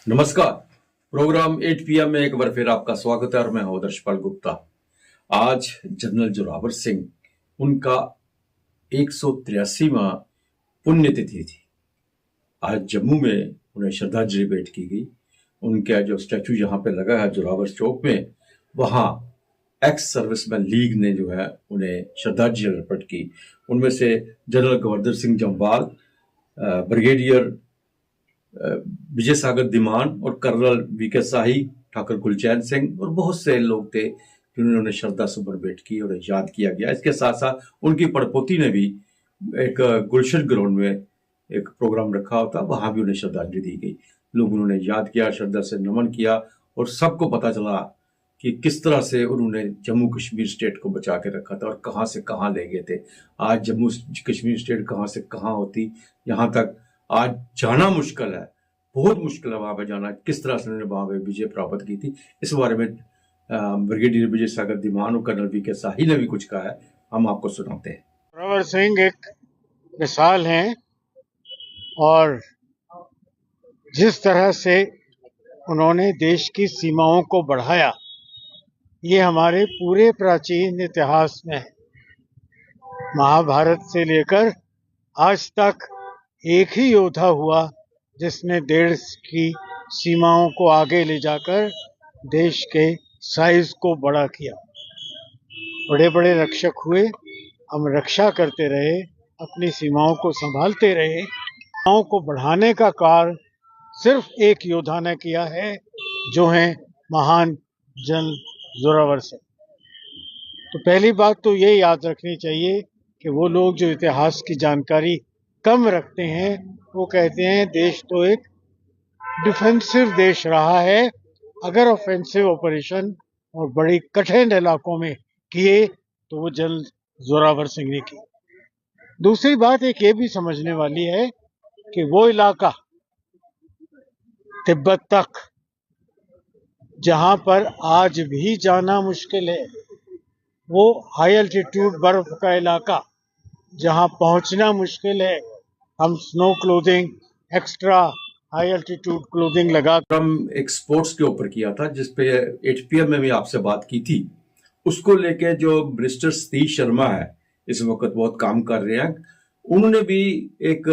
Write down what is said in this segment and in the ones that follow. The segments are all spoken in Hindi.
नमस्कार। प्रोग्राम 8 PM में एक बार फिर आपका स्वागत है और मैं हूं दर्शपाल गुप्ता। आज जनरल जोरावर सिंह उनका 183वां पुण्यतिथि थी। आज जम्मू में उन्हें श्रद्धांजलि भेंट की गई। उनका जो स्टैचू यहाँ पे लगा है जोरावर चौक में, वहाँ एक्स सर्विसमैन लीग ने जो है उन्हें श्रद्धांजलि अर्पित की। उनमें से general governor Singh Jamwal, brigadier Vijay Sagar Dhiman और कर्नल वीके शाही, ठाकुर गुलचैन सिंह और बहुत से लोग थे जिन्होंने श्रद्धा सुमन भेंट की और याद किया गया। इसके साथ साथ उनकी पड़पोती ने भी एक गुलशन ग्राउंड में एक प्रोग्राम रखा होता, वहां भी उन्हें श्रद्धांजलि दी गई। लोग उन्होंने याद किया, श्रद्धा से नमन किया और सबको पता चला कि किस तरह से उन्होंने जम्मू कश्मीर स्टेट को बचा के रखा था और कहाँ से कहाँ ले गए थे। आज जम्मू कश्मीर स्टेट कहाँ से कहाँ होती, यहाँ तक आज जाना मुश्किल है, बहुत मुश्किल है वहां पे जाना। किस तरह से उन्होंने वहां पे विजय प्राप्त की थी, इस बारे में ब्रिगेडियर विजय सागर दीमान और कर्नल वीके शाही ने भी कुछ कहा है, हम आपको सुनाते हैं। जोरावर सिंह एक मिसाल हैं और जिस तरह से उन्होंने देश की सीमाओं को बढ़ाया, ये हमारे पूरे प्राचीन इतिहास में है। महाभारत से लेकर आज तक एक ही योद्धा हुआ जिसने देश की सीमाओं को आगे ले जाकर देश के साइज को बड़ा किया। बड़े बड़े रक्षक हुए, हम रक्षा करते रहे, अपनी सीमाओं को संभालते रहे। सीमाओं को बढ़ाने का कार्य सिर्फ एक योद्धा ने किया है, जो है महान जनरल जोरावर सिंह। तो पहली बात तो ये याद रखनी चाहिए कि वो लोग जो इतिहास की जानकारी कम रखते हैं, वो कहते हैं देश तो एक डिफेंसिव देश रहा है, अगर ऑफेंसिव ऑपरेशन और बड़ी कठिन इलाकों में किए तो वो जनरल जोरावर सिंह ने की। दूसरी बात एक ये भी समझने वाली है कि वो इलाका तिब्बत तक, जहां पर आज भी जाना मुश्किल है, वो हाई एल्टीट्यूड बर्फ का इलाका जहां पहुंचना मुश्किल है, हम snow clothing, extra high altitude clothing लगा। हम एक स्पोर्ट्स के ऊपर किया था जिसपे 8 PM में भी आपसे बात की थी। उसको लेके जो मिनिस्टर सतीश शर्मा है, इस वक्त बहुत काम कर रहे हैं, उन्होंने भी एक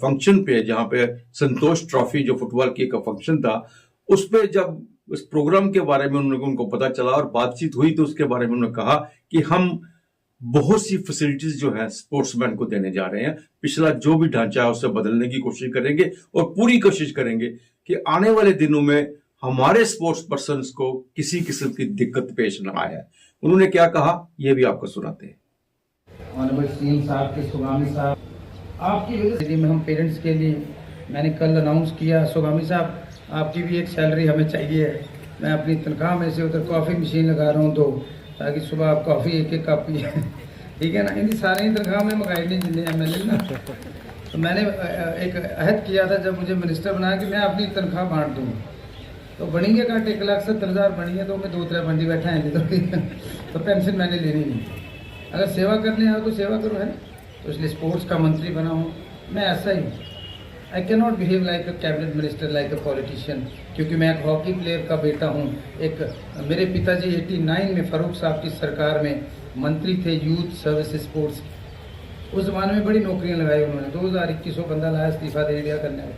फंक्शन पे, जहाँ पे संतोष ट्रॉफी जो फुटबॉल की एक फंक्शन था, उस पे जब उस प्रोग्राम के बारे में उनको पता चला और बातचीत हुई, तो उसके बारे में उन्होंने कहा कि हम बहुत सी फैसिलिटीज जो है स्पोर्ट्समैन को देने जा रहे हैं। पिछला जो भी ढांचा है उसे बदलने की कोशिश करेंगे और पूरी कोशिश करेंगे कि आने वाले दिनों में हमारे स्पोर्ट्स पर्सन्स को किसी किस्म की दिक्कत पेश न आए। उन्होंने क्या कहा, ये भी आपको सुनाते हैं। ऑनरेबल सीएम साहब के सुगामी साहब, आपकी वजह से हम पेरेंट्स के लिए मैंने कल अनाउंस किया, सुगामी साहब आपकी भी एक सैलरी हमें चाहिए है। मैं अपनी तनख्वाह में से उधर कॉफ़ी मशीन लगा रहा हूँ, तो ताकि सुबह आप कॉफ़ी एक कप पिए, ठीक है ना। इनकी सारी तनख्वाह में मंगाई नहीं जितने MLA ना। तो मैंने एक अहद किया था जब मुझे मिनिस्टर बनाया कि मैं अपनी तनख्वाह बांट दूँ। तो बनी है घट 1,70,000 बनी है, तो मैं 2-3 बंडी बैठा है तो पेंशन मैंने लेनी नहीं। अगर सेवा करने आओ तो सेवा करो, है ना। तो इसलिए स्पोर्ट्स का मंत्री बना हूँ मैं, ऐसा ही। I can not behave like a cabinet minister, like a politician, क्योंकि मैं एक हॉकी प्लेयर का बेटा हूँ। एक मेरे पिताजी 89 में फारूक साहब की सरकार में मंत्री थे, यूथ सर्विस स्पोर्ट्स। उस ज़माने में बड़ी नौकरियाँ लगाई उन्होंने। 2021 बंदा लाया इस्तीफा दे दिया करने में।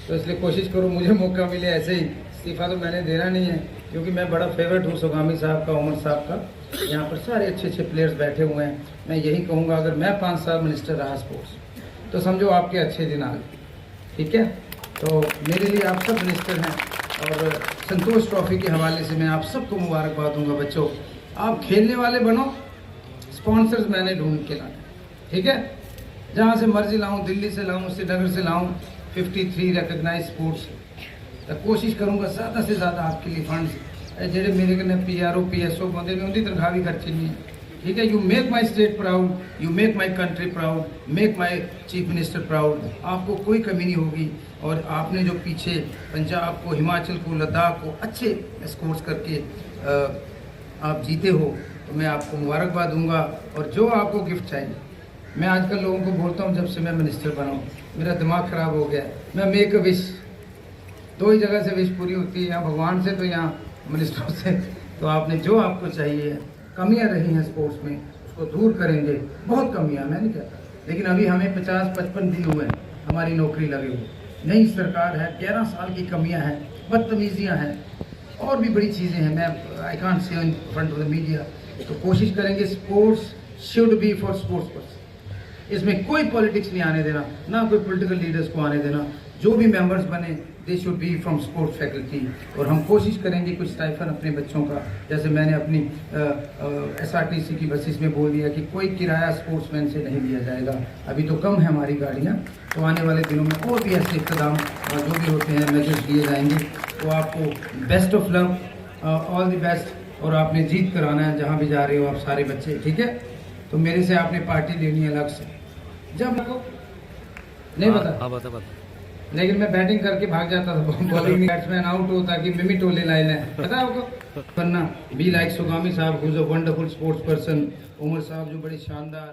तो इसलिए कोशिश करो मुझे मौका मिले ऐसे ही। इस्तीफा तो मैंने देना नहीं है, क्योंकि मैं बड़ा फेवरेट हूँ सुगामी साहब का, उमर साहब का। यहाँ पर सारे अच्छे अच्छे प्लेयर्स बैठे हुए हैं। मैं यही कहूँगा, अगर मैं 5 साल मिनिस्टर रहा स्पोर्ट्स, तो समझो आपके अच्छे दिन आ गए, ठीक है। तो मेरे लिए आप सब मिनिस्टर हैं, और संतोष ट्रॉफी के हवाले से मैं आप सबको मुबारकबाद दूंगा। बच्चों, आप खेलने वाले बनो, स्पॉन्सर्स मैंने ढूंढ के लाए, ठीक है। जहाँ से मर्जी लाऊँ, दिल्ली से लाऊँ, श्रीनगर से लाऊँ, 53 रिकग्नाइज स्पोर्ट्स। तो कोशिश करूँगा ज़्यादा से ज़्यादा आपके लिए फंड्स, जेडे मेरे कने PRO PSO बंदे ने उनकी तनख्वाह भी खर्ची नहीं, ठीक है। You make my state proud, you make my country proud, make my chief minister proud. आपको कोई कमी नहीं होगी। और आपने जो पीछे पंजाब को, हिमाचल को, लद्दाख को अच्छे स्कोर्स करके आप जीते हो, तो मैं आपको मुबारकबाद दूंगा। और जो आपको गिफ्ट चाहिए, मैं आजकल लोगों को बोलता हूँ, जब से मैं मिनिस्टर बना हूँ मेरा दिमाग ख़राब हो गया, मैं मेक अ विश दो ही जगह से विश पूरी होती है, यहाँ भगवान से तो यहाँ मिनिस्टरों से। तो आपने जो आपको चाहिए, कमियाँ रही हैं स्पोर्ट्स में उसको दूर करेंगे। बहुत कमियाँ, मैं नहीं कहता, लेकिन अभी हमें 50-55 दिन हुए हैं हमारी नौकरी लगे हुए। नई सरकार है, 11 साल की कमियाँ हैं, बदतमीजियाँ हैं, और भी बड़ी चीज़ें हैं। मैं I can't say in front of the media. तो कोशिश करेंगे sports should be for sports person. इसमें कोई पॉलिटिक्स नहीं आने देना, ना कोई पॉलिटिकल लीडर्स को आने देना। जो भी मेंबर्स बने they should be from sports faculty. और हम कोशिश करेंगे कुछ स्टाइफन अपने बच्चों का, जैसे मैंने अपनी SRTC की बसेस में बोल दिया कि कोई किराया स्पोर्ट्समैन से नहीं लिया जाएगा। अभी तो कम है हमारी गाड़ियाँ, तो आने वाले दिनों में और भी ऐसे इक़्तिदाम जो भी होते हैं मेजर्स लिए जाएंगे। तो आपको best of luck, all the best. और आपने जीत कराना है जहाँ भी जा रहे हो आप सारे बच्चे, ठीक है। तो मेरे से आपने पार्टी लेनी है अलग से, जब आपको नहीं पता। लेकिन मैं बैटिंग करके भाग जाता था, बॉलिंग बैट्समैन आउट होता कि मिमी टोले लाए लें, पता है आपको। वरना बी लाइक सुगामी साहब, who is a wonderful sports person, Umar साहब जो बड़े शानदार।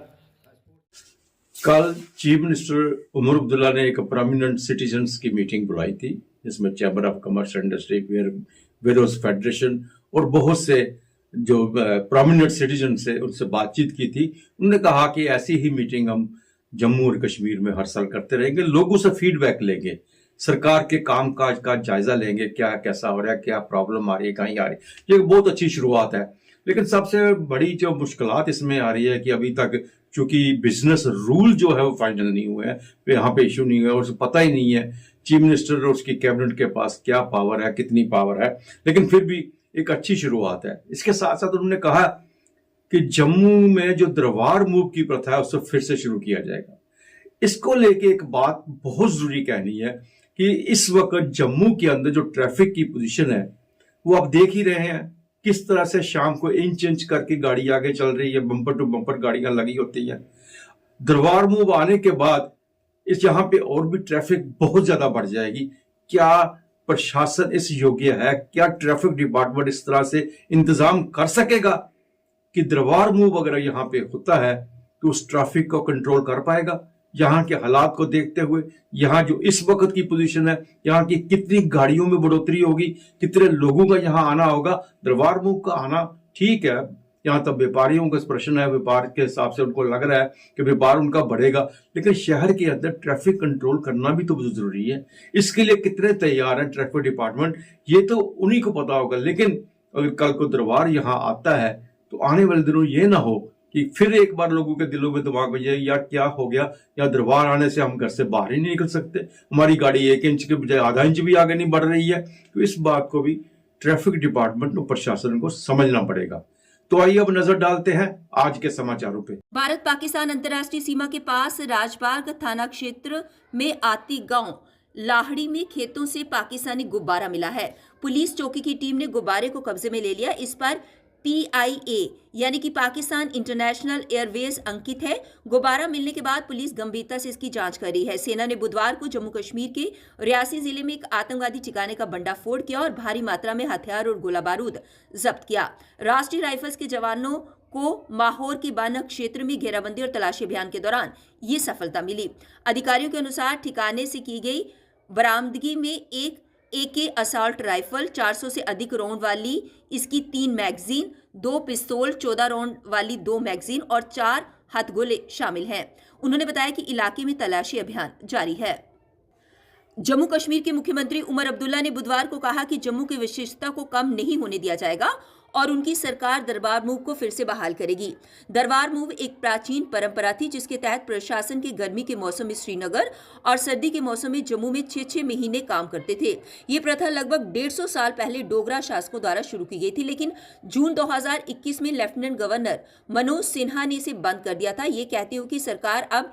कल चीफ मिनिस्टर उमर अब्दुल्ला ने एक प्रोमिनेंट सिटीजन्स की मीटिंग बुलाई थी, जिसमें chamber of commerce and industry, वेरोस फेडरेशन और बहुत से जो प्रोमिनेंट सिटीजन से उनसे बातचीत की थी। उन्होंने कहा कि ऐसी ही मीटिंग हम जम्मू और कश्मीर में हर साल करते रहेंगे, लोगों से फीडबैक लेंगे, सरकार के कामकाज का जायजा लेंगे, क्या कैसा हो रहा है, क्या प्रॉब्लम आ रही है, कहीं आ रही है। ये बहुत अच्छी शुरुआत है, लेकिन सबसे बड़ी जो मुश्किलात इसमें आ रही है कि अभी तक चूंकि बिजनेस रूल जो है वो फाइनल नहीं हुए हैं, यहाँ पे इशू नहीं हुआ, उसे पता ही नहीं है चीफ मिनिस्टर और उसकी कैबिनेट के पास क्या पावर है, कितनी पावर है। लेकिन फिर भी एक अच्छी शुरुआत है। इसके साथ साथ उन्होंने कहा कि जम्मू में जो दरबार मूव की प्रथा है उसको फिर से शुरू किया जाएगा। इसको लेके एक बात बहुत जरूरी कहनी है कि इस वक्त जम्मू के अंदर जो ट्रैफिक की पोजीशन है वो आप देख ही रहे हैं, किस तरह से शाम को इंच इंच करके गाड़ी आगे चल रही है, बम्पर टू बम्पर गाड़ियां लगी होती हैं। दरबार मूव आने के बाद इस यहाँ पे और भी ट्रैफिक बहुत ज्यादा बढ़ जाएगी। क्या प्रशासन इस योग्य है, क्या ट्रैफिक डिपार्टमेंट इस तरह से इंतजाम कर सकेगा कि दरबार मूव अगर यहाँ पे होता है तो उस ट्रैफिक को कंट्रोल कर पाएगा? यहाँ के हालात को देखते हुए, यहाँ जो इस वक्त की पोजीशन है, यहाँ की कितनी गाड़ियों में बढ़ोतरी होगी, कितने लोगों का यहाँ आना होगा। दरबार मूव का आना ठीक है, यहाँ तक व्यापारियों का प्रश्न है, व्यापार के हिसाब से उनको लग रहा है कि व्यापार उनका बढ़ेगा, लेकिन शहर के अंदर ट्रैफिक कंट्रोल करना भी तो बहुत जरूरी है। इसके लिए कितने तैयार है ट्रैफिक डिपार्टमेंट, ये तो उन्हीं को पता होगा। लेकिन अगर कल को दरबार यहाँ आता है तो आने वाले दिनों ये ना हो कि फिर एक बार लोगों के दिलों में दिमाग में जाए या क्या हो गया, या दरबार आने से हम घर से बाहर ही नहीं निकल सकते, हमारी गाड़ी 1 इंच के बजाय आधा इंच भी आगे नहीं बढ़ रही है। तो इस बात को भी ट्रैफिक डिपार्टमेंट और प्रशासन को समझना पड़ेगा। तो आइए अब नजर डालते हैं आज के समाचारों पे। भारत पाकिस्तान अंतर्राष्ट्रीय सीमा के पास राजबाग थाना क्षेत्र में आती गांव लाहड़ी में खेतों से पाकिस्तानी गुब्बारा मिला है। पुलिस चौकी की टीम ने गुब्बारे को कब्जे में ले लिया। इस पर PIA यानी कि पाकिस्तान इंटरनेशनल एयरवेज अंकित है। गुब्बारा मिलने के बाद पुलिस गंभीरता से इसकी जांच कर रही है। सेना ने बुधवार को जम्मू कश्मीर के रियासी जिले में एक आतंकवादी ठिकाने का भंडाफोड़ किया और भारी मात्रा में हथियार और गोला बारूद जब्त किया। राष्ट्रीय राइफल्स के जवानों को माहौर के बानक क्षेत्र में घेराबंदी और तलाशी अभियान के दौरान ये सफलता मिली। अधिकारियों के अनुसार ठिकाने से की गई बरामदगी में एक AK असॉल्ट राइफल, 400 से अधिक राउंड वाली इसकी 3 मैगजीन, 2 पिस्तौल, 14 राउंड वाली 2 मैगजीन और 4 हथगोले शामिल हैं। उन्होंने बताया कि इलाके में तलाशी अभियान जारी है। जम्मू कश्मीर के मुख्यमंत्री उमर अब्दुल्ला ने बुधवार को कहा कि जम्मू की विशेषता को कम नहीं होने दिया जाएगा और उनकी सरकार दरबार मूव को फिर से बहाल करेगी। दरबार मूव एक प्राचीन परंपरा थी जिसके तहत प्रशासन के गर्मी के मौसम में श्रीनगर और सर्दी के मौसम में जम्मू में 6-6 महीने काम करते थे। ये प्रथा लगभग 150 साल पहले डोगरा शासकों द्वारा शुरू की गई थी, लेकिन जून 2021 में लेफ्टिनेंट गवर्नर मनोज सिन्हा ने इसे बंद कर दिया था, ये कहते हुए कि सरकार अब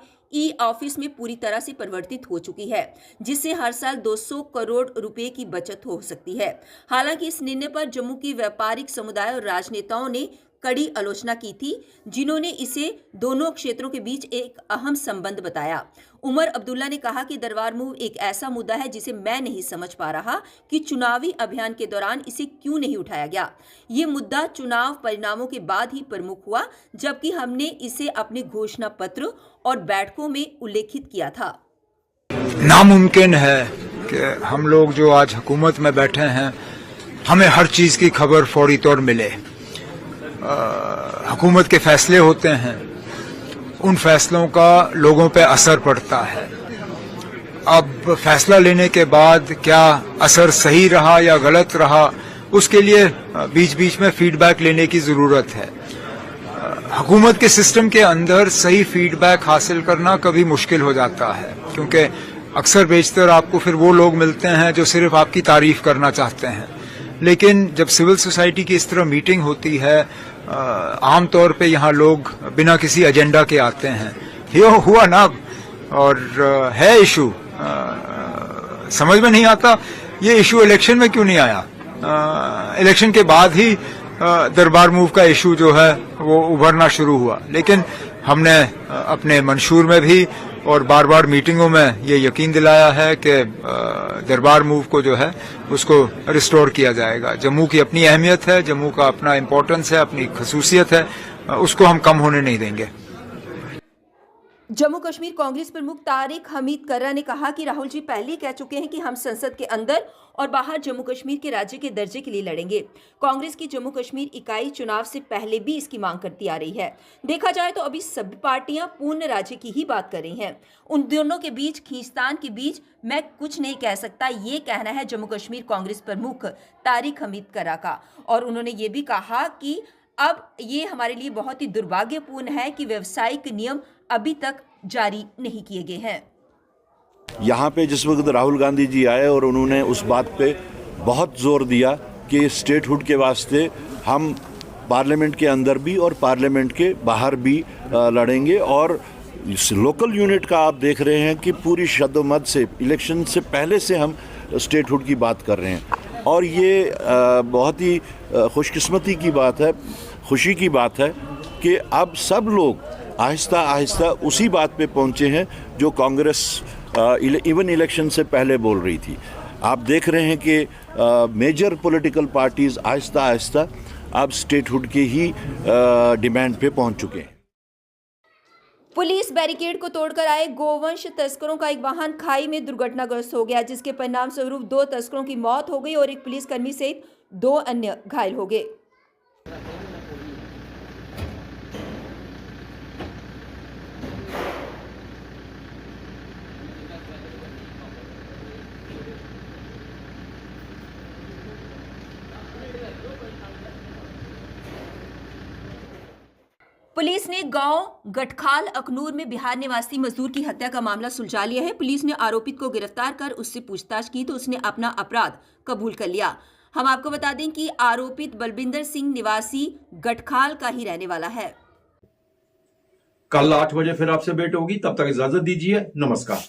ऑफिस में पूरी तरह से परिवर्तित हो चुकी है, जिससे हर साल 200 करोड़ रुपए की बचत हो सकती है। हालांकि इस निर्णय पर जम्मू की व्यापारिक समुदाय और राजनेताओं ने कड़ी आलोचना की थी, जिन्होंने इसे दोनों क्षेत्रों के बीच एक अहम संबंध बताया। उमर अब्दुल्ला ने कहा कि दरबार मूव एक ऐसा मुद्दा है जिसे मैं नहीं समझ पा रहा कि चुनावी अभियान के दौरान इसे क्यों नहीं उठाया गया। ये मुद्दा चुनाव परिणामों के बाद ही प्रमुख हुआ, जबकि हमने इसे अपने घोषणा पत्र और बैठकों में उल्लेखित किया था। नामुमकिन है कि हम लोग जो आज हुकूमत में बैठे हैं, हमें हर चीज़ की खबर फौरी तौर मिले। हुकूमत के फैसले होते हैं, उन फैसलों का लोगों पे असर पड़ता है। अब फैसला लेने के बाद क्या असर सही रहा या गलत रहा, उसके लिए बीच बीच में फीडबैक लेने की ज़रूरत है। हुकूमत के सिस्टम के अंदर सही फीडबैक हासिल करना कभी मुश्किल हो जाता है, क्योंकि अक्सर बेशतर आपको फिर वो लोग मिलते हैं जो सिर्फ आपकी तारीफ करना चाहते हैं। लेकिन जब सिविल सोसाइटी की इस तरह मीटिंग होती है, आम तौर पे यहाँ लोग बिना किसी एजेंडा के आते हैं। ये हुआ ना, और है इशू, समझ में नहीं आता ये इशू इलेक्शन में क्यों नहीं आया। इलेक्शन के बाद ही दरबार मूव का इशू जो है वो उभरना शुरू हुआ। लेकिन हमने अपने मंशूर में भी और बार बार मीटिंगों में ये यकीन दिलाया है कि दरबार मूव को जो है उसको रिस्टोर किया जाएगा। जम्मू की अपनी अहमियत है, जम्मू का अपना इम्पोर्टेंस है, अपनी खसूसियत है, उसको हम कम होने नहीं देंगे। जम्मू कश्मीर कांग्रेस प्रमुख तारिक हमीद कर्रा ने कहा कि राहुल जी पहले ही कह चुके हैं कि हम संसद के अंदर और बाहर जम्मू कश्मीर के राज्य के दर्जे के लिए लड़ेंगे। कांग्रेस की जम्मू कश्मीर इकाई चुनाव से पहले भी इसकी मांग करती आ रही है। देखा जाए तो अभी सभी पार्टियां पूर्ण राज्य की ही बात कर रही हैं। उन दोनों के बीच खींचतान के बीच मैं कुछ नहीं कह सकता, ये कहना है जम्मू कश्मीर कांग्रेस प्रमुख तारिक हमीद कर्रा का। और उन्होंने ये भी कहा कि अब ये हमारे लिए बहुत ही दुर्भाग्यपूर्ण है कि व्यावसायिक नियम अभी तक जारी नहीं किए गए हैं। यहाँ पे जिस वक्त राहुल गांधी जी आए और उन्होंने उस बात पे बहुत जोर दिया कि स्टेटहुड के वास्ते हम पार्लियामेंट के अंदर भी और पार्लियामेंट के बाहर भी लड़ेंगे। और इस लोकल यूनिट का आप देख रहे हैं कि पूरी शद्दोमद से इलेक्शन से पहले से हम स्टेटहुड की बात कर रहे हैं। और ये बहुत ही खुशकिस्मती की बात है, खुशी की बात है कि अब सब लोग आहिस्ता आहिस्ता उसी बात पे पहुंचे हैं जो कांग्रेस इवन इलेक्शन से पहले बोल रही थी। आप देख रहे हैं कि major political parties Aahista Aahista अब स्टेटहुड के ही डिमांड पे पहुंच चुके हैं। पुलिस बैरिकेड को तोड़कर आए गोवंश तस्करों का एक वाहन खाई में दुर्घटनाग्रस्त हो गया, जिसके परिणाम स्वरूप 2 तस्करों की मौत हो गई और एक पुलिसकर्मी सहित 2 अन्य घायल हो गए। पुलिस ने गांव गठखाल अखनूर में बिहार निवासी मजदूर की हत्या का मामला सुलझा लिया है। पुलिस ने आरोपित को गिरफ्तार कर उससे पूछताछ की तो उसने अपना अपराध कबूल कर लिया। हम आपको बता दें कि आरोपित बलबिंदर सिंह निवासी गठखाल का ही रहने वाला है। कल 8 बजे फिर आपसे भेंट होगी, तब तक इजाजत दीजिए। नमस्कार।